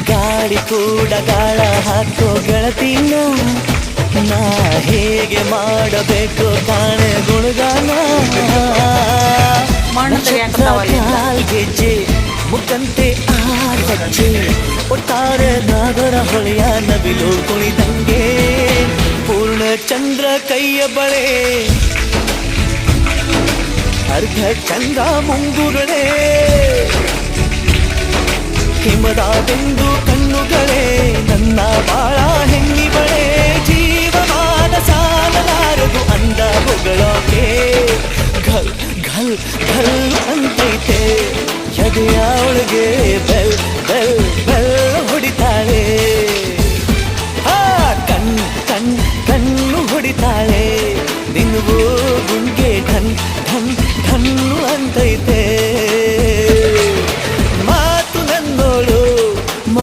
ಗಾಳಿ ಕೂಡ ಗಾಳ ಹಾಕೋ ಗೆಳತಿನ ನಾ ಹೇಗೆ ಮಾಡಬೇಕು ಕಾಣೆ ಗುಣಗಾನ ಗೆಜ್ಜೆ ಮುಖಂತೆ ಆರಜ್ಜೆ ಒಟ್ಟಾರೆ ನಾಗರ ಹೊಳೆಯ ನವಿಲು ಕುಣಿದಂಗೆ ಪೂರ್ಣ ಚಂದ್ರ ಕೈಯ ಬಳೆ ಅರ್ಧ ಚಂದ್ರ ಮುಂಗುರುಳೆ ಹಿಮದ ಬೆಂದು